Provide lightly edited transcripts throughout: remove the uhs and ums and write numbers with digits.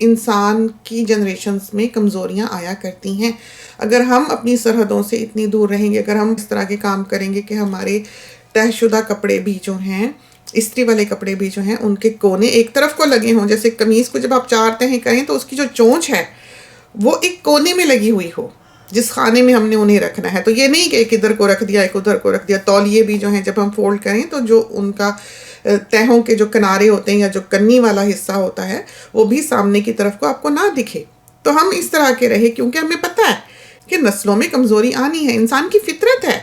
انسان کی جنریشنز میں کمزوریاں آیا کرتی ہیں. اگر ہم اپنی سرحدوں سے اتنی دور رہیں گے، اگر ہم اس طرح کے کام کریں گے کہ ہمارے طے شدہ کپڑے بھی جو ہیں، استری والے کپڑے بھی جو ہیں، ان کے کونے ایک طرف کو لگے ہوں، جیسے قمیض کو جب آپ 4 تہیں کریں تو اس کی جو چونچ ہے وہ ایک کونے میں لگی ہوئی ہو، جس خانے میں ہم نے انہیں رکھنا ہے. تو یہ نہیں کہ ایک ادھر کو رکھ دیا، ایک ادھر کو رکھ دیا. تولیے بھی جو ہیں جب ہم فولڈ کریں تو جو ان کا تہوں کے جو کنارے ہوتے ہیں یا جو کنی والا حصہ ہوتا ہے وہ بھی سامنے کی طرف کو آپ کو نہ دکھے. تو ہم اس طرح کے رہے، کیونکہ ہمیں پتہ ہے کہ نسلوں میں کمزوری آنی ہے. انسان کی فطرت ہے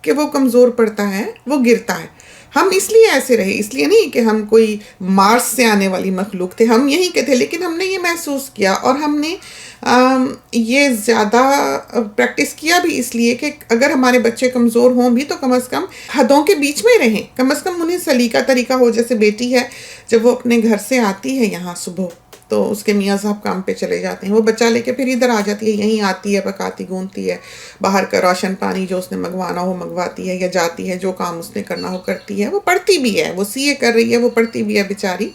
کہ وہ کمزور پڑتا ہے، وہ گرتا ہے. ہم اس لیے ایسے رہے، اس لیے نہیں کہ ہم کوئی مارس سے آنے والی مخلوق تھے، ہم یہیں کے تھے. لیکن ہم نے یہ محسوس کیا اور ہم نے یہ زیادہ پریکٹس کیا بھی اس لیے کہ اگر ہمارے بچے کمزور ہوں بھی تو کم از کم حدوں کے بیچ میں رہیں، کم از کم انہیں سلیقہ طریقہ ہو. جیسے بیٹی ہے، جب وہ اپنے گھر سے آتی ہے یہاں صبح تو اس کے میاں صاحب کام پہ چلے جاتے ہیں، وہ بچہ لے کے پھر ادھر آ جاتی ہے، یہیں آتی ہے، پکاتی گونتی ہے، باہر کا روشن پانی جو اس نے منگوانا ہو منگواتی ہے، یا جاتی ہے جو کام اس نے کرنا ہو کرتی ہے. وہ پڑھتی بھی ہے، وہ سی اے کر رہی ہے، وہ پڑھتی بھی ہے بیچاری.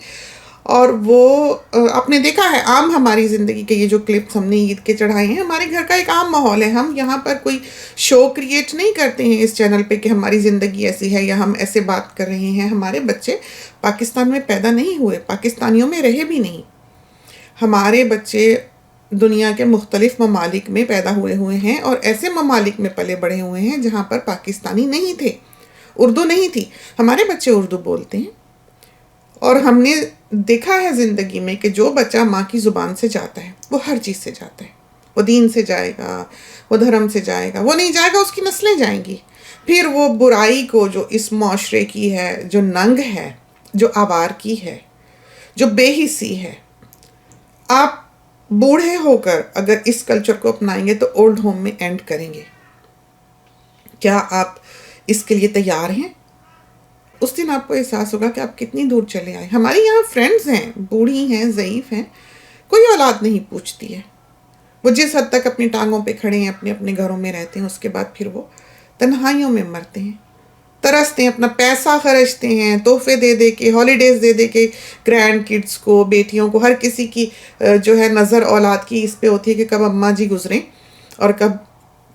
اور وہ آپ نے دیکھا ہے عام ہماری زندگی کے یہ جو کلپس ہم نے عید کے چڑھائے ہیں، ہمارے گھر کا ایک عام ماحول ہے. ہم یہاں پر کوئی شو کریٹ نہیں کرتے ہیں اس چینل پہ کہ ہماری زندگی ایسی ہے یا ہم ایسے بات کر رہے ہیں. ہمارے بچے پاکستان میں پیدا نہیں ہوئے، پاکستانیوں میں رہے بھی نہیں. ہمارے بچے دنیا کے مختلف ممالک میں پیدا ہوئے ہیں اور ایسے ممالک میں پلے بڑھے ہوئے ہیں جہاں پر پاکستانی نہیں تھے، اردو نہیں تھی. ہمارے بچے اردو بولتے ہیں. اور ہم نے دیکھا ہے زندگی میں کہ جو بچہ ماں کی زبان سے جاتا ہے وہ ہر چیز سے جاتا ہے. وہ دین سے جائے گا، وہ دھرم سے جائے گا، وہ نہیں جائے گا اس کی نسلیں جائیں گی. پھر وہ برائی کو جو اس معاشرے کی ہے، جو ننگ ہے، جو آوار کی ہے، جو بے حسی ہے، آپ بوڑھے ہو کر اگر اس کلچر کو اپنائیں گے تو اولڈ ہوم میں اینڈ کریں گے. کیا آپ اس کے لیے تیار ہیں؟ اس دن آپ کو احساس ہوگا کہ آپ کتنی دور چلے آئے. ہماری یہاں فرینڈز ہیں، بوڑھی ہیں، ضعیف ہیں، کوئی اولاد نہیں پوچھتی ہے. وہ جس حد تک اپنی ٹانگوں پہ کھڑے ہیں، اپنے اپنے گھروں میں رہتے ہیں، اس کے بعد پھر وہ تنہائیوں میں مرتے ہیں، ترستے ہیں، اپنا پیسہ خرچتے ہیں، تحفے دے دے کے، ہالیڈیز دے دے کے گرینڈ کڈس کو، بیٹیوں کو. ہر کسی کی جو ہے نظر اولاد کی اس پہ ہوتی ہے کہ کب اماں جی گزریں اور کب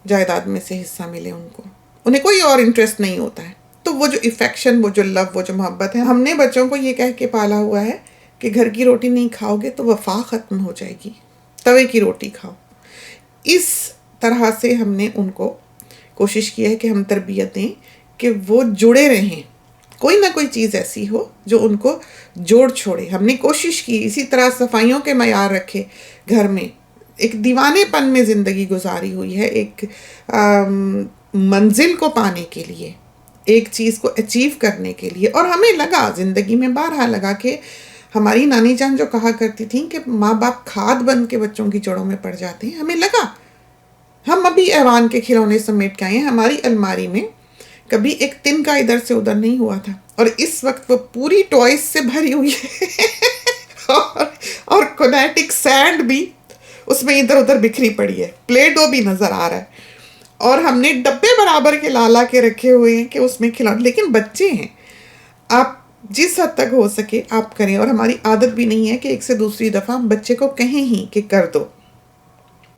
جائیداد میں سے حصہ ملے ان کو. انہیں کوئی اور انٹرسٹ نہیں ہوتا ہے. تو وہ جو افیکشن، وہ جو لو، وہ جو محبت ہے، ہم نے بچوں کو یہ کہہ کے پالا ہوا ہے کہ گھر کی روٹی نہیں کھاؤ گے تو وفا ختم ہو جائے گی، توے کی روٹی کھاؤ. اس طرح سے ہم نے ان کو کوشش کی ہے کہ ہم تربیت دیں کہ وہ جڑے رہیں، کوئی نہ کوئی چیز ایسی ہو جو ان کو جوڑ چھوڑے. ہم نے کوشش کی اسی طرح صفائیوں کے معیار رکھے گھر میں. ایک دیوانے پن میں زندگی گزاری ہوئی ہے، ایک منزل کو پانے کے لیے، ایک چیز کو اچیو کرنے کے لیے. اور ہمیں لگا زندگی میں بارہا لگا کہ ہماری نانی جان جو کہا کرتی تھیں کہ ماں باپ کھاد بن کے بچوں کی جڑوں میں پڑ جاتے ہیں، ہمیں لگا. ہم ابھی ایوان کے کھلونے سمیٹ کے آئے ہیں، ہماری الماری میں کبھی ایک تن کا ادھر سے ادھر نہیں ہوا تھا، اور اس وقت وہ پوری ٹوائز سے بھری ہوئی ہے اور کونیٹک سینڈ بھی اس میں ادھر ادھر بکھری پڑی ہے، پلے ڈو بھی نظر آ رہا ہے، اور ہم نے ڈبے برابر کے لالا کے رکھے ہوئے ہیں کہ اس میں کھلانا. لیکن بچے ہیں، آپ جس حد تک ہو سکے آپ کریں. اور ہماری عادت بھی نہیں ہے کہ ایک سے دوسری دفعہ بچے کو کہیں ہی کہ کر دو.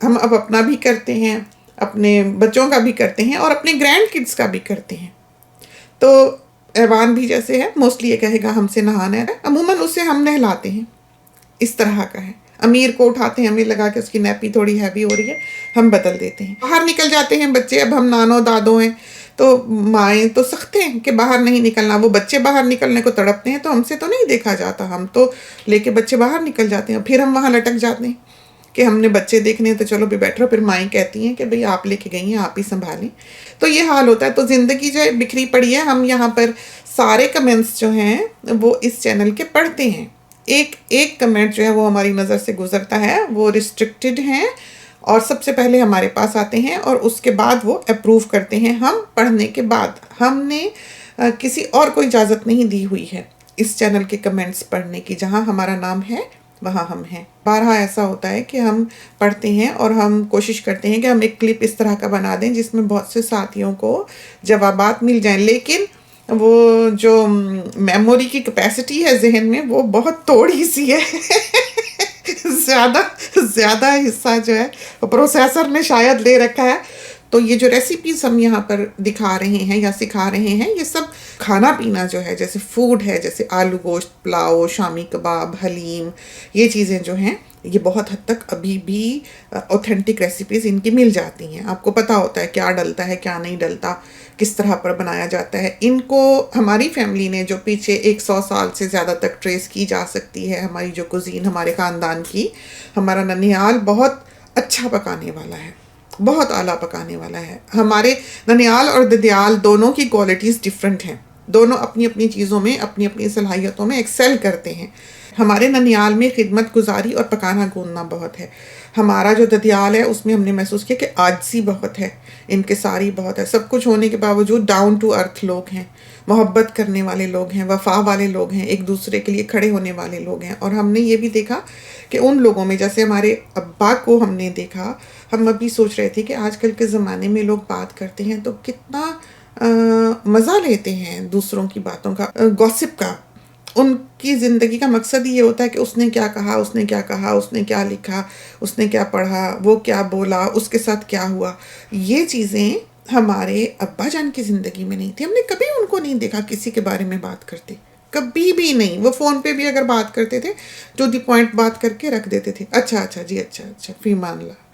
ہم اب اپنا بھی کرتے ہیں، اپنے بچوں کا بھی کرتے ہیں، اور اپنے گرینڈ کڈس کا بھی کرتے ہیں. تو ایوان بھی جیسے ہے، موسٹلی یہ کہے گا ہم سے نہانا ہے، عموماً اسے ہم نہلاتے ہیں، اس طرح کا ہے. امیر کو اٹھاتے ہیں، ہمیں لگا کہ اس کی نیپی تھوڑی ہیوی ہو رہی ہے، ہم بدل دیتے ہیں. باہر نکل جاتے ہیں بچے. اب ہم نانو دادو ہیں تو مائیں تو سخت ہیں کہ باہر نہیں نکلنا. وہ بچے باہر نکلنے کو تڑپتے ہیں تو ہم سے تو نہیں دیکھا جاتا، ہم تو لے کے بچے باہر نکل جاتے ہیں. پھر ہم وہاں لٹک جاتے ہیں کہ ہم نے بچے دیکھنے ہیں تو چلو بھی بیٹھ رہو. پھر مائیں کہتی ہیں کہ بھئی آپ لے کے گئی ہیں، آپ ہی سنبھالیں. تو یہ حال ہوتا ہے. تو زندگی جو ہے بکھری پڑی ہے. ہم یہاں پر سارے کمنٹس جو ہیں وہ اس چینل کے پڑھتے ہیں. ایک کمنٹ جو ہے وہ ہماری نظر سے گزرتا ہے، وہ ریسٹرکٹڈ ہیں، اور سب سے پہلے ہمارے پاس آتے ہیں اور اس کے بعد وہ اپروو کرتے ہیں. ہم پڑھنے کے بعد، ہم نے کسی اور کو اجازت نہیں دی ہوئی ہے اس چینل کے کمنٹس پڑھنے کی. جہاں ہمارا نام ہے وہاں ہم ہیں. بارہا ایسا ہوتا ہے کہ ہم پڑھتے ہیں اور ہم کوشش کرتے ہیں کہ ہم ایک کلپ اس طرح کا بنا دیں جس میں بہت سے ساتھیوں کو جوابات مل جائیں. لیکن وہ جو میموری کی کیپیسٹی ہے ذہن میں وہ بہت تھوڑی سی ہے زیادہ زیادہ حصہ جو ہے پروسیسر نے شاید لے رکھا ہے. تو یہ جو ریسیپیز ہم یہاں پر دکھا رہے ہیں یا سکھا رہے ہیں، یہ سب کھانا پینا جو ہے، جیسے فوڈ ہے، جیسے آلو گوشت پلاؤ، شامی کباب، حلیم، یہ چیزیں جو ہیں یہ بہت حد تک ابھی بھی اوتھینٹک ریسیپیز ان کی مل جاتی ہیں. آپ کو پتہ ہوتا ہے کیا ڈلتا ہے کیا نہیں ڈلتا، کس طرح پر بنایا جاتا ہے. ان کو ہماری فیملی نے جو پیچھے 100 سال سے زیادہ تک ٹریس کی جا سکتی ہے، ہماری جو کوزین ہمارے خاندان کی، ہمارا ننیال بہت اچھا پکانے والا ہے، بہت اعلیٰ پکانے والا ہے. ہمارے ننیال اور ددیال دونوں کی کوالٹیز ڈفرینٹ ہیں، دونوں اپنی اپنی چیزوں میں، اپنی اپنی صلاحیتوں میں ایکسل کرتے ہیں. ہمارے ننیال میں خدمت گزاری اور پکانا گوننا بہت ہے. ہمارا جو ددیال ہے اس میں ہم نے محسوس کیا کہ عاجزی بہت ہے، انکساری بہت ہے. سب کچھ ہونے کے باوجود ڈاؤن ٹو ارتھ لوگ ہیں، محبت کرنے والے لوگ ہیں، وفا والے لوگ ہیں، ایک دوسرے کے لیے کھڑے ہونے والے لوگ ہیں. اور ہم نے یہ بھی دیکھا کہ ان لوگوں میں، جیسے ہمارے ابا کو ہم نے دیکھا، ہم ابھی سوچ رہے تھے کہ آج کل کے زمانے میں لوگ بات کرتے ہیں تو کتنا مزہ لیتے ہیں دوسروں کی باتوں کا، گوسپ کا. ان کی زندگی کا مقصد ہی یہ ہوتا ہے کہ اس نے کیا کہا، اس نے کیا کہا، اس نے کیا لکھا، اس نے کیا پڑھا، وہ کیا بولا، اس کے ساتھ کیا ہوا. یہ چیزیں ہمارے ابا جان کی زندگی میں نہیں تھی. ہم نے کبھی ان کو نہیں دیکھا کسی کے بارے میں بات کرتے، کبھی بھی نہیں. وہ فون پہ بھی اگر بات کرتے تھے ٹو دی پوائنٹ بات کر کے رکھ دیتے تھے، اچھا اچھا جی، اچھا اچھا، فی مان اللہ.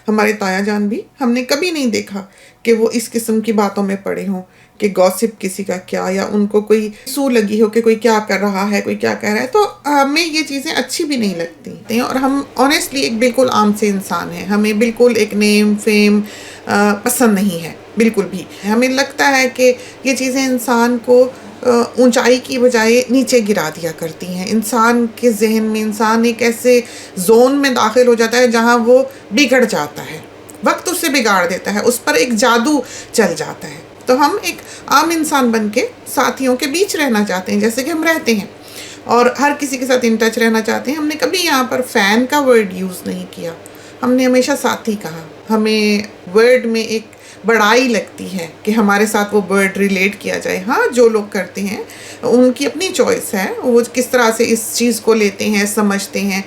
ہمارے تایا جان بھی ہم نے کبھی نہیں دیکھا کہ وہ اس قسم کی باتوں میں پڑے ہوں کہ گوسپ کسی کا کیا، یا ان کو کوئی سو لگی ہو کہ کوئی کیا کر رہا ہے، کوئی کیا کہہ رہا ہے. تو ہمیں یہ چیزیں اچھی بھی نہیں لگتی. اور ہم آنیسٹلی ایک بالکل عام سے انسان ہیں، ہمیں بالکل ایک نیم فیم پسند نہیں ہے بالکل بھی. ہمیں لگتا ہے کہ یہ چیزیں انسان کو اونچائی کی بجائے نیچے گرا دیا کرتی ہیں. انسان کے ذہن میں انسان ایک ایسے زون میں داخل ہو جاتا ہے جہاں وہ بگڑ جاتا ہے، وقت اسے بگاڑ دیتا ہے، اس پر ایک جادو چل جاتا ہے. تو ہم ایک عام انسان بن کے ساتھیوں کے بیچ رہنا چاہتے ہیں، جیسے کہ ہم رہتے ہیں، اور ہر کسی کے ساتھ ان ٹچ رہنا چاہتے ہیں. ہم نے کبھی یہاں پر فین کا ورڈ یوز نہیں کیا، ہم نے ہمیشہ ساتھی کہا. ہمیں ورڈ میں ایک بڑائی لگتی ہے کہ ہمارے ساتھ وہ ورڈ ریلیٹ کیا جائے. ہاں جو لوگ کرتے ہیں ان کی اپنی چوائس ہے، وہ کس طرح سے اس چیز کو لیتے ہیں، سمجھتے ہیں.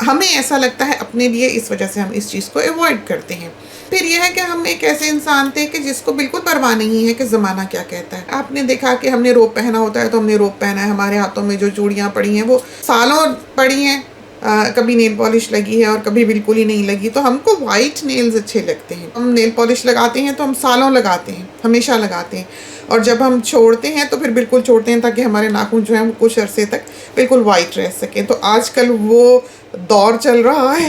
ہمیں ایسا لگتا ہے اپنے لیے، اس وجہ سے ہم اس چیز کو ایوائڈ کرتے ہیں. پھر یہ ہے کہ ہم ایک ایسے انسان تھے کہ جس کو بالکل پرواہ نہیں ہے کہ زمانہ کیا کہتا ہے. آپ نے دیکھا کہ ہم نے روب پہنا ہوتا ہے تو ہم نے روب پہنا ہے. ہمارے ہاتھوں میں جو چوڑیاں پڑی ہیں وہ سالوں پڑی ہیں، کبھی نیل پالش لگی ہے اور کبھی بالکل ہی نہیں لگی. تو ہم کو وائٹ نیلز اچھے لگتے ہیں. ہم نیل پالش لگاتے ہیں تو ہم سالوں لگاتے ہیں، ہمیشہ لگاتے ہیں. اور جب ہم چھوڑتے ہیں تو پھر بالکل چھوڑتے ہیں تاکہ ہمارے ناخن جو ہیں وہ کچھ عرصے تک بالکل وائٹ رہ سکیں. تو آج کل وہ دور چل رہا ہے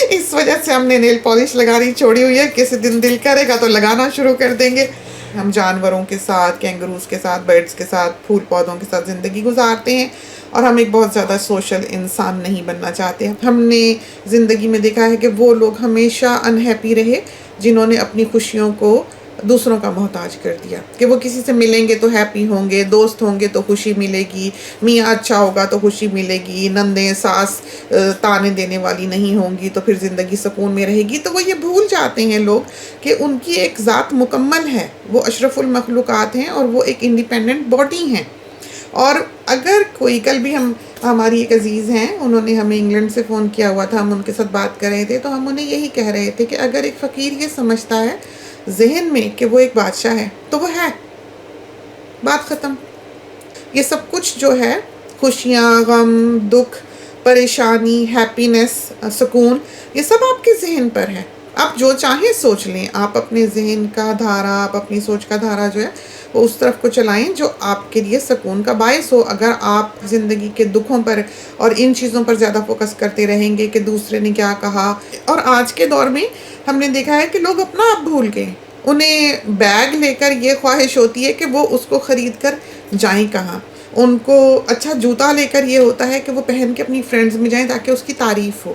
اس وجہ سے ہم نے نیل پالش لگانی چھوڑی ہوئی ہے. کسی دن دل کرے گا تو لگانا شروع کر دیں گے. ہم جانوروں کے ساتھ، کینگروز کے ساتھ، برڈز کے ساتھ، پھول پودوں کے ساتھ زندگی گزارتے ہیں، اور ہم ایک بہت زیادہ سوشل انسان نہیں بننا چاہتے. ہم نے زندگی میں دیکھا ہے کہ وہ لوگ ہمیشہ انہیپی رہے جنہوں نے اپنی خوشیوں کو دوسروں کا محتاج کر دیا. کہ وہ کسی سے ملیں گے تو ہیپی ہوں گے، دوست ہوں گے تو خوشی ملے گی، میاں اچھا ہوگا تو خوشی ملے گی، نندیں ساس تانے دینے والی نہیں ہوں گی تو پھر زندگی سکون میں رہے گی. تو وہ یہ بھول جاتے ہیں لوگ کہ ان کی ایک ذات مکمل ہے، وہ اشرف المخلوقات ہیں اور وہ ایک انڈیپینڈنٹ باڈی ہیں. اور اگر کوئی، کل بھی ہماری ایک عزیز ہیں، انہوں نے ہمیں انگلینڈ سے فون کیا ہوا تھا، ہم ان کے ساتھ بات کر رہے تھے، تو ہم انہیں یہی کہہ رہے تھے کہ اگر ایک فقیر یہ سمجھتا ہے ذہن میں کہ وہ ایک بادشاہ ہے تو وہ ہے، بات ختم. یہ سب کچھ جو ہے، خوشیاں، غم، دکھ، پریشانی، ہیپینس، سکون، یہ سب آپ کے ذہن پر ہے. آپ جو چاہیں سوچ لیں، آپ اپنے ذہن کا دھارا، آپ اپنی سوچ کا دھارا جو ہے وہ اس طرف کو چلائیں جو آپ کے لیے سکون کا باعث ہو. اگر آپ زندگی کے دکھوں پر اور ان چیزوں پر زیادہ فوکس کرتے رہیں گے کہ دوسرے نے کیا کہا. اور آج کے دور میں ہم نے دیکھا ہے کہ لوگ اپنا آپ بھول گئے. انہیں بیگ لے کر یہ خواہش ہوتی ہے کہ وہ اس کو خرید کر جائیں کہاں. ان کو اچھا جوتا لے کر یہ ہوتا ہے کہ وہ پہن کے اپنی فرینڈز میں جائیں تاکہ اس کی تعریف ہو.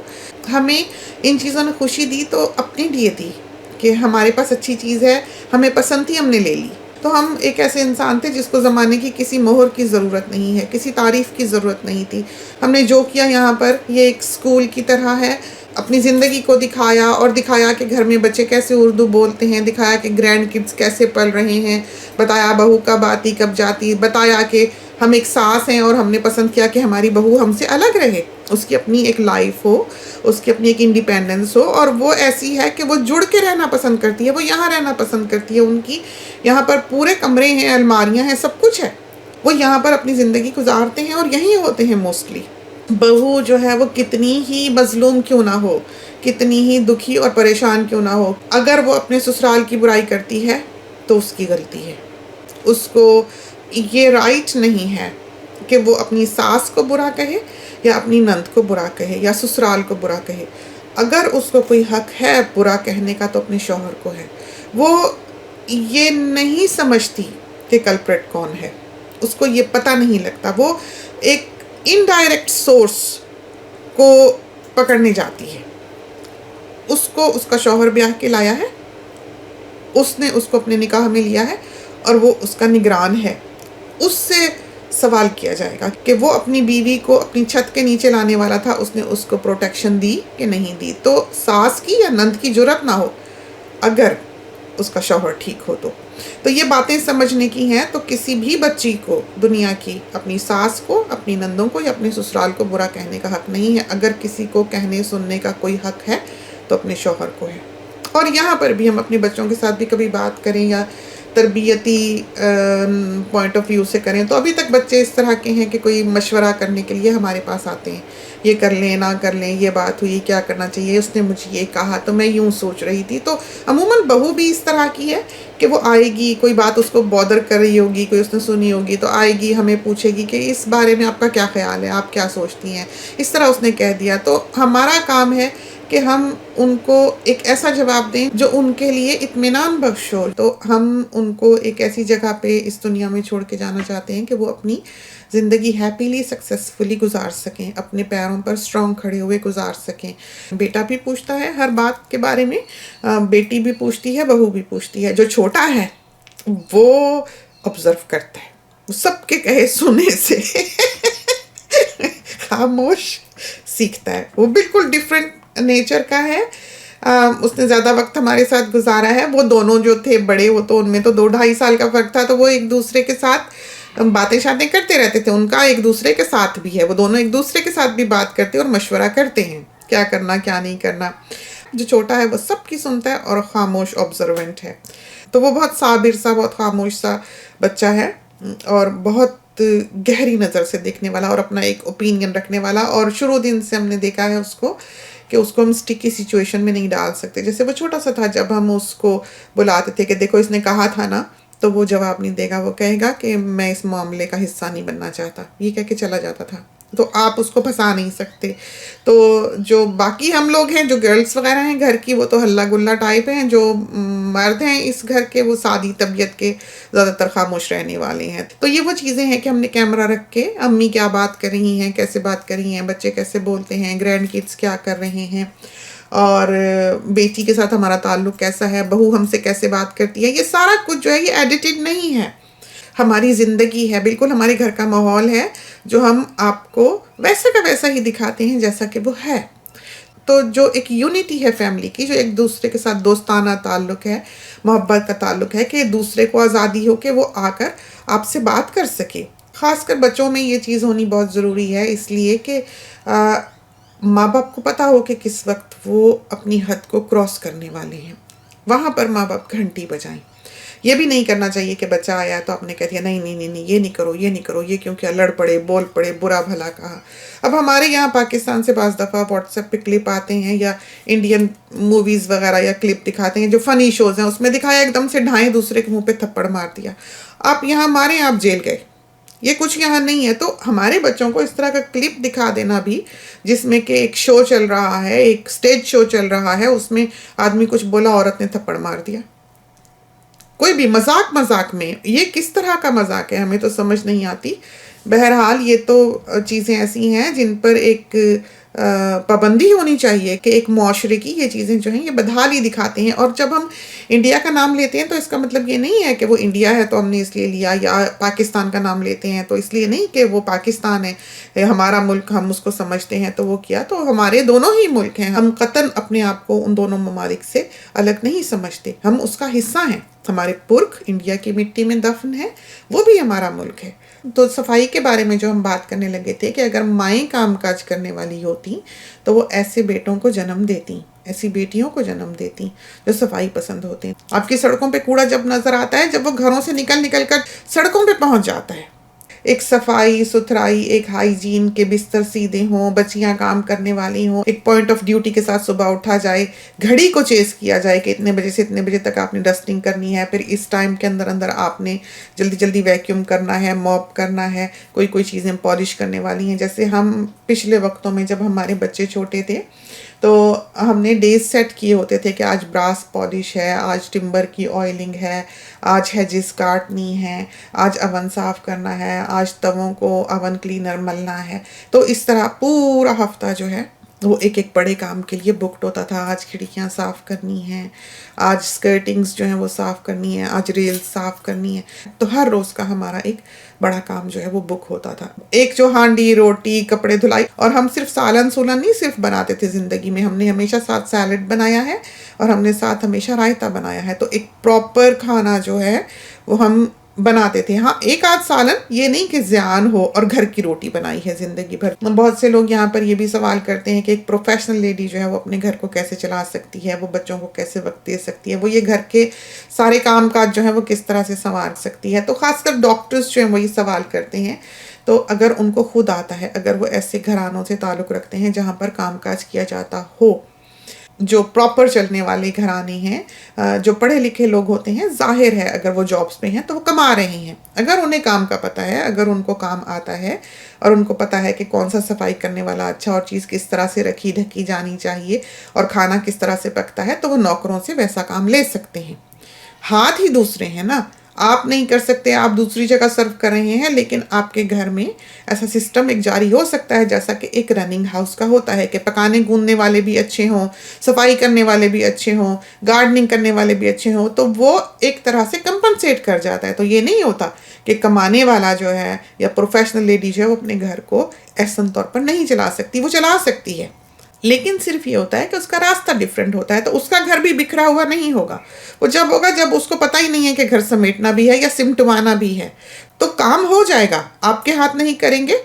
ہمیں ان چیزوں نے خوشی دی تو اپنے لیے دی کہ ہمارے پاس اچھی چیز ہے، ہمیں پسند تھی، ہم نے لے لی. تو ہم ایک ایسے انسان تھے جس کو زمانے کی کسی مہر کی ضرورت نہیں ہے، کسی تعریف کی ضرورت نہیں تھی. ہم نے جو کیا یہاں پر یہ ایک اسکول کی طرح ہے. اپنی زندگی کو دکھایا، اور دکھایا کہ گھر میں بچے کیسے اردو بولتے ہیں، دکھایا کہ گرینڈ کڈز کیسے پل رہے ہیں، بتایا بہو کب آتی کب جاتی، بتایا کہ ہم ایک ساس ہیں اور ہم نے پسند کیا کہ ہماری بہو ہم سے الگ رہے. اس کی اپنی ایک لائف ہو، اس کی اپنی ایک انڈیپینڈنس ہو، اور وہ ایسی ہے کہ وہ جڑ کے رہنا پسند کرتی ہے، وہ یہاں رہنا پسند کرتی ہے، ان کی یہاں پر پورے کمرے ہیں، الماریاں ہیں، سب کچھ ہے، وہ یہاں پر اپنی زندگی گزارتے ہیں اور یہیں ہوتے ہیں موسٹلی۔ بہو جو ہے وہ کتنی ہی مظلوم کیوں نہ ہو، کتنی ہی دکھی اور پریشان کیوں نہ ہو، اگر وہ اپنے سسرال کی برائی کرتی ہے تو اس کی غلطی ہے، اس کو یہ رائٹ نہیں ہے کہ وہ اپنی ساس کو برا کہے یا اپنی نند کو برا کہے یا سسرال کو برا کہے۔ اگر اس کو کوئی حق ہے برا کہنے کا تو اپنے شوہر کو ہے۔ وہ یہ نہیں سمجھتی کہ کلپریٹ کون ہے، اس کو یہ پتہ نہیں لگتا، وہ ایک انڈائریکٹ سورس کو پکڑنے جاتی ہے۔ اس کو اس کا شوہر بیاہ کے لایا ہے، اس نے اس کو اپنے نکاح میں لیا ہے اور وہ اس کا نگران ہے۔ اس سے سوال کیا جائے گا کہ وہ اپنی بیوی کو اپنی چھت کے نیچے لانے والا تھا، اس نے اس کو پروٹیکشن دی کہ نہیں دی۔ تو ساس کی یا نند کی جرت نہ ہو اگر اس کا شوہر ٹھیک ہو تو یہ باتیں سمجھنے کی ہیں۔ تو کسی بھی بچی کو دنیا کی اپنی ساس کو، اپنی نندوں کو یا اپنے سسرال کو برا کہنے کا حق نہیں ہے۔ اگر کسی کو کہنے سننے کا کوئی حق ہے تو اپنے شوہر کو ہے۔ اور یہاں پر بھی ہم اپنے بچوں کے ساتھ بھی کبھی بات کریں یا تربیتی پوائنٹ آف ویو سے کریں تو ابھی تک بچے اس طرح کے ہیں کہ کوئی مشورہ کرنے کے لیے ہمارے پاس آتے ہیں، یہ کر لیں نہ کر لیں، یہ بات ہوئی، کیا کرنا چاہیے، اس نے مجھے یہ کہا تو میں یوں سوچ رہی تھی۔ تو عموماً بہو بھی اس طرح کی ہے کہ وہ آئے گی، کوئی بات اس کو بودر کر رہی ہوگی، کوئی اس نے سنی ہوگی تو آئے گی، ہمیں پوچھے گی کہ اس بارے میں آپ کا کیا خیال ہے، آپ کیا سوچتی ہیں، اس طرح اس نے کہہ دیا۔ تو ہمارا کام ہے کہ ہم ان کو ایک ایسا جواب دیں جو ان کے لیے اطمینان بخش ہو۔ تو ہم ان کو ایک ایسی جگہ پہ اس دنیا میں چھوڑ کے جانا چاہتے ہیں کہ وہ اپنی زندگی ہیپیلی سکسیسفلی گزار سکیں، اپنے پیروں پر اسٹرانگ کھڑے ہوئے گزار سکیں۔ بیٹا بھی پوچھتا ہے ہر بات کے بارے میں، بیٹی بھی پوچھتی ہے، بہو بھی پوچھتی ہے۔ جو چھوٹا ہے وہ آبزرو کرتا ہے، وہ سب کے کہے سنے سے خاموش سیکھتا ہے۔ وہ بالکل ڈیفرنٹ نیچر کا ہے، اس نے زیادہ وقت ہمارے ساتھ گزارا ہے۔ وہ دونوں جو تھے بڑے، وہ تو ان میں تو 2-2.5 سال کا فرق تھا، تو وہ ایک دوسرے کے ساتھ باتیں شاتیں کرتے رہتے تھے۔ ان کا ایک دوسرے کے ساتھ بھی ہے، وہ دونوں ایک دوسرے کے ساتھ بھی بات کرتے اور مشورہ کرتے ہیں کیا کرنا کیا نہیں کرنا۔ جو چھوٹا ہے وہ سب کی سنتا ہے اور خاموش آبزروینٹ ہے۔ تو وہ بہت صابر سا، بہت خاموش سا بچہ ہے اور بہت گہری نظر سے دیکھنے والا اور اپنا ایک اوپینین رکھنے والا۔ اور شروع دن سے ہم نے دیکھا ہے اس کو کہ اس کو ہم اسٹکی سچویشن میں نہیں ڈال سکتے۔ جیسے وہ چھوٹا سا تھا، جب ہم اس کو بلاتے تھے کہ دیکھو اس نے کہا تھا نا، تو وہ جواب نہیں دے گا، وہ کہے گا کہ میں اس معاملے کا حصہ نہیں بننا چاہتا، یہ کہہ کے چلا جاتا تھا۔ تو آپ اس کو پھنسا نہیں سکتے۔ تو جو باقی ہم لوگ ہیں، جو گرلس وغیرہ ہیں گھر کی، وہ تو ہلہ گلا ٹائپ ہیں۔ جو مرد ہیں اس گھر کے، وہ سادی طبیعت کے، زیادہ تر خاموش رہنے والے ہیں۔ تو یہ وہ چیزیں ہیں کہ ہم نے کیمرہ رکھ کے امی کیا بات کر رہی ہیں، کیسے بات کر رہی ہیں، بچے کیسے بولتے ہیں، گرینڈ کڈس کیا کر رہے ہیں، اور بیٹی کے ساتھ ہمارا تعلق کیسا ہے، بہو ہم سے کیسے بات کرتی ہے، یہ سارا کچھ جو ہے یہ ایڈیٹڈ نہیں ہے، ہماری زندگی ہے، بالکل ہمارے گھر کا ماحول ہے جو ہم آپ کو ویسا کا ویسا ہی دکھاتے ہیں جیسا کہ وہ ہے۔ تو جو ایک یونٹی ہے فیملی کی، جو ایک دوسرے کے ساتھ دوستانہ تعلق ہے، محبت کا تعلق ہے، کہ دوسرے کو آزادی ہو کہ وہ آ کر آپ سے بات کر سکے۔ خاص کر بچوں میں یہ چیز ہونی بہت ضروری ہے، اس لیے کہ ماں باپ کو پتہ ہو کہ کس وقت وہ اپنی حد کو کراس کرنے والے ہیں، وہاں پر ماں باپ گھنٹی بجائیں۔ یہ بھی نہیں کرنا چاہیے کہ بچہ آیا تو آپ نے کہہ دیا نہیں نہیں نہیں نہیں، یہ نہیں کرو یہ نہیں کرو، یہ کیوں کیا، لڑ پڑے، بول پڑے، برا بھلا کہا۔ اب ہمارے یہاں پاکستان سے بعض دفعہ واٹس ایپ پہ کلپ آتے ہیں یا انڈین موویز وغیرہ یا کلپ دکھاتے ہیں جو فنی شوز ہیں، اس میں دکھایا ایک دم سے ڈھائیں دوسرے کے منہ پہ تھپڑ مار دیا۔ آپ یہاں ماریں آپ جیل گئے، یہ کچھ یہاں نہیں ہے۔ تو ہمارے بچوں کو اس طرح کا کلپ دکھا دینا بھی، جس میں کہ ایک شو چل رہا ہے، ایک سٹیج شو چل رہا ہے، اس میں آدمی کچھ بولا، عورت نے تھپڑ مار دیا، کوئی بھی مذاق میں، یہ کس طرح کا مذاق ہے ہمیں تو سمجھ نہیں آتی۔ بہرحال یہ تو چیزیں ایسی ہیں جن پر ایک پابندی ہونی چاہیے کہ ایک معاشرے کی یہ چیزیں جو ہیں یہ بدحال ہی دکھاتے ہیں۔ اور جب ہم انڈیا کا نام لیتے ہیں تو اس کا مطلب یہ نہیں ہے کہ وہ انڈیا ہے تو ہم نے اس لیے لیا، یا پاکستان کا نام لیتے ہیں تو اس لیے نہیں کہ وہ پاکستان ہے ہمارا ملک، ہم اس کو سمجھتے ہیں تو وہ کیا۔ تو ہمارے دونوں ہی ملک ہیں، ہم قطعاً اپنے آپ کو ان دونوں ممالک سے الگ نہیں سمجھتے، ہم اس کا حصہ ہیں۔ ہمارے پرکھ انڈیا کی مٹی میں دفن ہے، وہ بھی ہمارا ملک ہے۔ تو صفائی کے بارے میں جو ہم بات کرنے لگے تھے کہ اگر مائیں کام کاج کرنے والی ہوتی تو وہ ایسے بیٹوں کو جنم دیتی، ایسی بیٹیوں کو جنم دیتی جو صفائی پسند ہوتے ہیں۔ آپ کی سڑکوں پہ کوڑا جب نظر آتا ہے جب وہ گھروں سے نکل نکل کر سڑکوں پہ پہنچ جاتا ہے، ایک صفائی ستھرائی، ایک ہائیجین کے بستر سیدھے ہوں، بچیاں کام کرنے والی ہوں، ایک پوائنٹ آف ڈیوٹی کے ساتھ صبح اٹھا جائے، گھڑی کو چیز کیا جائے کہ اتنے بجے سے اتنے بجے تک آپ نے ڈسٹنگ کرنی ہے، پھر اس ٹائم کے اندر اندر آپ نے جلدی جلدی ویکیوم کرنا ہے، موپ کرنا ہے، کوئی چیزیں پالش کرنے والی ہیں۔ جیسے ہم پچھلے وقتوں میں جب ہمارے بچے چھوٹے تھے تو ہم نے ڈیز سیٹ کیے ہوتے تھے کہ آج براس پالش ہے، آج ٹمبر کی آئلنگ ہے، آج ہیجز کاٹنی ہے، آج اوون صاف کرنا ہے، آج تووں کو اوون کلینر ملنا ہے۔ تو اس طرح پورا ہفتہ جو ہے وہ ایک ایک بڑے کام کے لیے بکڈ ہوتا تھا۔ آج کھڑکیاں صاف کرنی ہیں، آج اسکرٹنگز جو ہیں وہ صاف کرنی ہے، آج ریل صاف کرنی ہے۔ تو ہر روز کا ہمارا ایک بڑا کام جو ہے وہ بک ہوتا تھا۔ ایک جو ہانڈی روٹی کپڑے دھلائی، اور ہم صرف سالن سولن نہیں صرف بناتے تھے زندگی میں، ہم نے ہمیشہ ساتھ سیلڈ بنایا ہے اور ہم نے ساتھ ہمیشہ رائتا بنایا ہے۔ تو ایک پراپر کھانا جو ہے وہ ہم بناتے تھے۔ ہاں ایک آدھ سالن، یہ نہیں کہ زیان ہو، اور گھر کی روٹی بنائی ہے زندگی بھر۔ بہت سے لوگ یہاں پر یہ بھی سوال کرتے ہیں کہ ایک پروفیشنل لیڈی جو ہے وہ اپنے گھر کو کیسے چلا سکتی ہے، وہ بچوں کو کیسے وقت دے سکتی ہے، وہ یہ گھر کے سارے کام کاج جو ہیں وہ کس طرح سے سنوار سکتی ہے۔ تو خاص کر ڈاکٹرز جو ہیں وہ یہ سوال کرتے ہیں۔ تو اگر ان کو خود آتا ہے، اگر وہ ایسے گھرانوں سے تعلق رکھتے ہیں جہاں پر کام کاج کیا جاتا ہو، جو پراپر چلنے والے گھرانے ہیں، جو پڑھے لکھے لوگ ہوتے ہیں، ظاہر ہے اگر وہ جابس پہ ہیں تو وہ کما رہے ہیں۔ اگر انہیں کام کا پتہ ہے، اگر ان کو کام آتا ہے اور ان کو پتہ ہے کہ کون سا صفائی کرنے والا اچھا، اور چیز کس طرح سے رکھی ڈھکی جانی چاہیے، اور کھانا کس طرح سے پکتا ہے، تو وہ نوکروں سے ویسا کام لے سکتے ہیں۔ ہاتھ ہی دوسرے ہیں نا، آپ نہیں کر سکتے، آپ دوسری جگہ سرو کر رہے ہیں، لیکن آپ کے گھر میں ایسا سسٹم ایک جاری ہو سکتا ہے جیسا کہ ایک رننگ ہاؤس کا ہوتا ہے، کہ پکانے گوننے والے بھی اچھے ہوں، صفائی کرنے والے بھی اچھے ہوں، گارڈننگ کرنے والے بھی اچھے ہوں، تو وہ ایک طرح سے کمپنسیٹ کر جاتا ہے۔ تو یہ نہیں ہوتا کہ کمانے والا جو ہے یا پروفیشنل لیڈی جو ہے وہ اپنے گھر کو احسن طور پر نہیں چلا سکتی، وہ چلا سکتی ہے، لیکن صرف یہ ہوتا ہے کہ اس کا راستہ ڈیفرنٹ ہوتا ہے۔ تو اس کا گھر بھی بکھرا ہوا نہیں ہوگا، وہ جب ہوگا جب اس کو پتہ ہی نہیں ہے کہ گھر سمیٹنا بھی ہے یا سمٹوانا بھی ہے، تو کام ہو جائے گا۔ آپ کے ہاتھ نہیں کریں گے،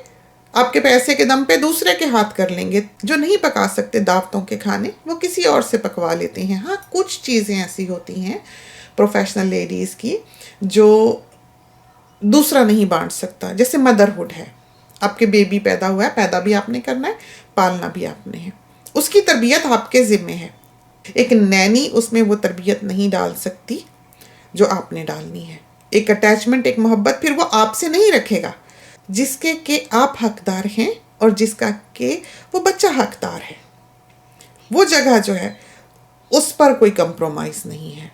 آپ کے پیسے کے دم پہ دوسرے کے ہاتھ کر لیں گے۔ جو نہیں پکا سکتے دعوتوں کے کھانے، وہ کسی اور سے پکوا لیتے ہیں۔ ہاں کچھ چیزیں ایسی ہوتی ہیں پروفیشنل لیڈیز کی جو دوسرا نہیں بانٹ سکتا، جیسے مدرہڈ ہے۔ آپ کے بیبی پیدا ہوا ہے، پیدا بھی آپ نے کرنا ہے، پالنا بھی آپ نے ہے، اس کی تربیت آپ کے ذمے ہے۔ ایک نینی اس میں وہ تربیت نہیں ڈال سکتی جو آپ نے ڈالنی ہے۔ ایک اٹیچمنٹ، ایک محبت پھر وہ آپ سے نہیں رکھے گا جس کے کہ آپ حقدار ہیں، اور جس کا کہ وہ بچہ حقدار ہے۔ وہ جگہ جو ہے اس پر کوئی کمپرومائز نہیں ہے،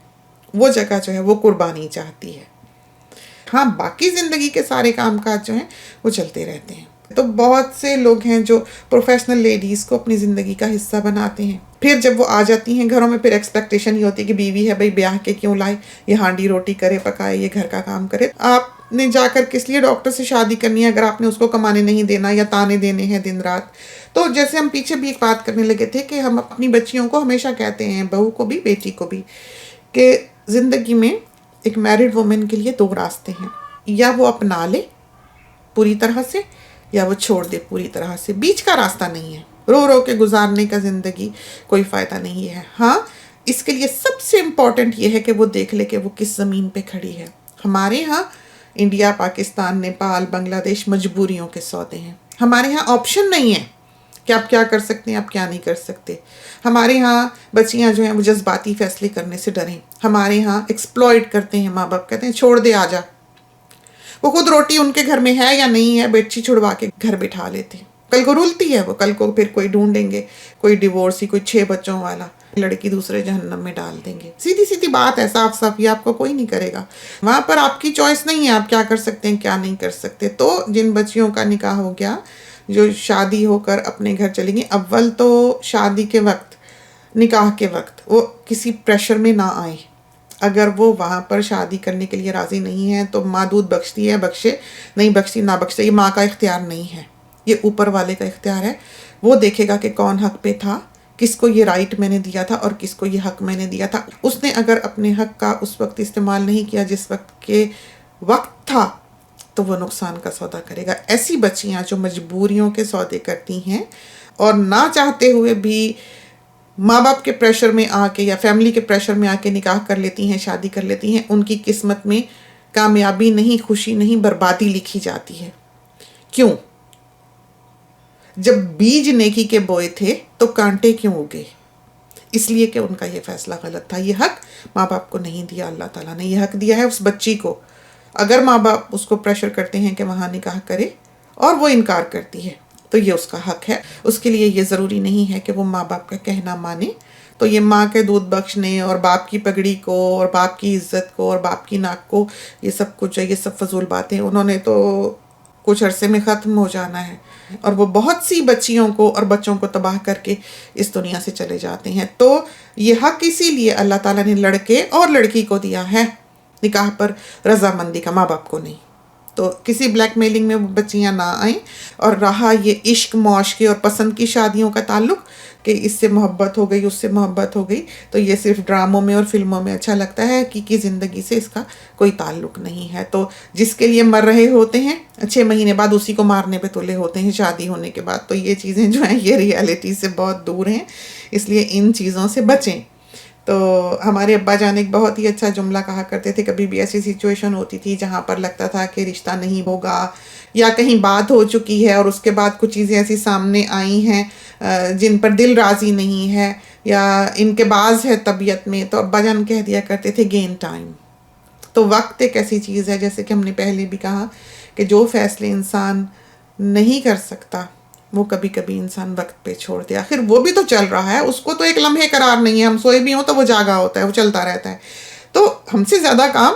وہ جگہ جو ہے وہ قربانی چاہتی ہے۔ ہاں باقی زندگی کے سارے کام کاج جو ہیں وہ چلتے رہتے ہیں۔ تو بہت سے لوگ ہیں جو پروفیشنل لیڈیز کو اپنی زندگی کا حصہ بناتے ہیں، پھر جب وہ آ جاتی ہیں گھروں میں، پھر ایکسپیکٹیشن ہی ہوتی ہے کہ بیوی ہے بھائی بیاہ کے کیوں لائے، یہ ہانڈی روٹی کرے پکائے، یہ گھر کا کام کرے۔ آپ نے جا کر کس لیے ڈاکٹر سے شادی کرنی ہے اگر آپ نے اس کو کمانے نہیں دینا یا تانے دینے ہیں دن رات؟ تو جیسے ہم پیچھے بھی ایک بات کرنے لگے تھے کہ ہم اپنی بچیوں کو ہمیشہ کہتے ہیں، بہو کو بھی بیٹی کو بھی، کہ زندگی میں ایک میرڈ وومن کے لیے دو راستے ہیں، یا وہ اپنا لے پوری طرح سے، یا وہ چھوڑ دے پوری طرح سے۔ بیچ کا راستہ نہیں ہے، رو رو کے گزارنے کا زندگی کوئی فائدہ نہیں ہے۔ ہاں اس کے لیے سب سے امپورٹنٹ یہ ہے کہ وہ دیکھ لے کہ وہ کس زمین پہ کھڑی ہے۔ ہمارے ہاں انڈیا، پاکستان، نیپال، بنگلہ دیش مجبوریوں کے سودے ہیں۔ ہمارے ہاں آپشن نہیں ہے کہ آپ کیا کر سکتے ہیں، آپ کیا نہیں کر سکتے۔ ہمارے ہاں بچیاں جو ہیں وہ جذباتی فیصلے کرنے سے ڈریں۔ ہمارے ہاں ایکسپلائٹ کرتے ہیں، ماں باپ کہتے ہیں چھوڑ دے آ جا۔ وہ خود روٹی ان کے گھر میں ہے یا نہیں ہے، بیٹھی چھڑوا کے گھر بٹھا لیتے ہیں۔ کل کو رولتی ہے وہ، کل کو پھر کوئی ڈھونڈیں گے، کوئی ڈیورسی، کوئی 6 بچوں والا لڑکی دوسرے جہنم میں ڈال دیں گے۔ سیدھی سیدھی بات ہے، صاف صاف، یہ آپ کو کوئی نہیں کرے گا۔ وہاں پر آپ کی چوائس نہیں ہے آپ کیا کر سکتے ہیں کیا نہیں کر سکتے۔ تو جن بچیوں کا نکاح ہو گیا، جو شادی ہو کر اپنے گھر چلی گئی، اول تو شادی کے وقت، نکاح کے وقت وہ کسی پریشر میں نہ آئیں۔ اگر وہ وہاں پر شادی کرنے کے لیے راضی نہیں ہے تو ماں دودھ بخشتی ہے، بخشے، نہیں بخشتی نہ بخشے، یہ ماں کا اختیار نہیں ہے، یہ اوپر والے کا اختیار ہے۔ وہ دیکھے گا کہ کون حق پہ تھا، کس کو یہ رائٹ میں نے دیا تھا اور کس کو یہ حق میں نے دیا تھا۔ اس نے اگر اپنے حق کا اس وقت استعمال نہیں کیا جس وقت کے وقت تھا، تو وہ نقصان کا سودا کرے گا. ایسی بچیاں جو مجبوریوں کے سودے کرتی ہیں اور نہ چاہتے ہوئے بھی ماں باپ کے پریشر میں آ کے یا فیملی کے پریشر میں آ کے نکاح کر لیتی ہیں، شادی کر لیتی ہیں، ان کی قسمت میں کامیابی نہیں، خوشی نہیں، بربادی لکھی جاتی ہے. کیوں؟ جب بیج نیکی کے بوئے تھے تو کانٹے کیوں اگے؟ اس لیے کہ ان کا یہ فیصلہ غلط تھا. یہ حق ماں باپ کو نہیں دیا، اللہ تعالیٰ نے یہ حق دیا ہے اس بچی کو. اگر ماں باپ اس کو پریشر کرتے ہیں کہ وہاں نکاح کرے اور وہ انکار کرتی ہے تو یہ اس کا حق ہے. اس کے لیے یہ ضروری نہیں ہے کہ وہ ماں باپ کا کہنا مانے. تو یہ ماں کے دودھ بخشنے اور باپ کی پگڑی کو اور باپ کی عزت کو اور باپ کی ناک کو، یہ سب کچھ ہے، یہ سب فضول باتیں. انہوں نے تو کچھ عرصے میں ختم ہو جانا ہے اور وہ بہت سی بچیوں کو اور بچوں کو تباہ کر کے اس دنیا سے چلے جاتے ہیں. تو یہ حق اسی لیے اللہ تعالیٰ نے لڑکے اور لڑکی کو دیا ہے نکاح پر رضامندی کا، ماں باپ کو نہیں. تو کسی بلیک میلنگ میں وہ بچیاں نہ آئیں. اور رہا یہ عشق معاشقے اور پسند کی شادیوں کا تعلق کہ اس سے محبت ہو گئی، اس سے محبت ہو گئی، تو یہ صرف ڈراموں میں اور فلموں میں اچھا لگتا ہے، حقیقی زندگی سے اس کا کوئی تعلق نہیں ہے. تو جس کے لیے مر رہے ہوتے ہیں 6 مہینے بعد اسی کو مارنے پہ تلے ہوتے ہیں شادی ہونے کے بعد. تو یہ چیزیں جو ہیں یہ ریالٹی سے بہت دور ہیں، اس لیے ان چیزوں سے بچیں. تو ہمارے ابا جان ایک بہت ہی اچھا جملہ کہا کرتے تھے. کبھی بھی ایسی سچویشن ہوتی تھی جہاں پر لگتا تھا کہ رشتہ نہیں ہوگا یا کہیں بات ہو چکی ہے اور اس کے بعد کچھ چیزیں ایسی سامنے آئی ہیں جن پر دل راضی نہیں ہے یا ان کے باز ہے طبیعت میں، تو ابا جان کہہ دیا کرتے تھے گین ٹائم. تو وقت ایک ایسی چیز ہے، جیسے کہ ہم نے پہلے بھی کہا کہ جو فیصلے انسان نہیں کر سکتا وہ کبھی کبھی انسان وقت پہ چھوڑ دے. آخر وہ بھی تو چل رہا ہے، اس کو تو ایک لمحے قرار نہیں ہے. ہم سوئے بھی ہوں تو وہ جاگا ہوتا ہے، وہ چلتا رہتا ہے. تو ہم سے زیادہ کام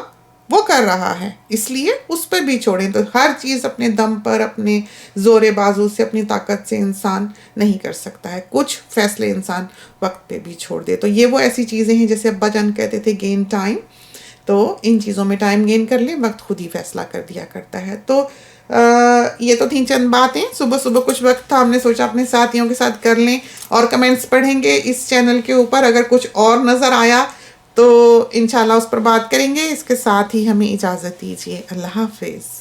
وہ کر رہا ہے، اس لیے اس پہ بھی چھوڑیں. تو ہر چیز اپنے دم پر، اپنے زور بازو سے، اپنی طاقت سے انسان نہیں کر سکتا ہے. کچھ فیصلے انسان وقت پہ بھی چھوڑ دے. تو یہ وہ ایسی چیزیں ہیں جیسے ابا جان کہتے تھے گین ٹائم. تو ان چیزوں میں ٹائم گین کر لیں، وقت خود ہی فیصلہ کر دیا کرتا ہے. تو یہ تو تھیں چند باتیں. صبح صبح کچھ وقت تھا، ہم نے سوچا اپنے ساتھیوں کے ساتھ کر لیں اور کمنٹس پڑھیں گے اس چینل کے اوپر. اگر کچھ اور نظر آیا تو انشاءاللہ اس پر بات کریں گے. اس کے ساتھ ہی ہمیں اجازت دیجیے. اللہ حافظ.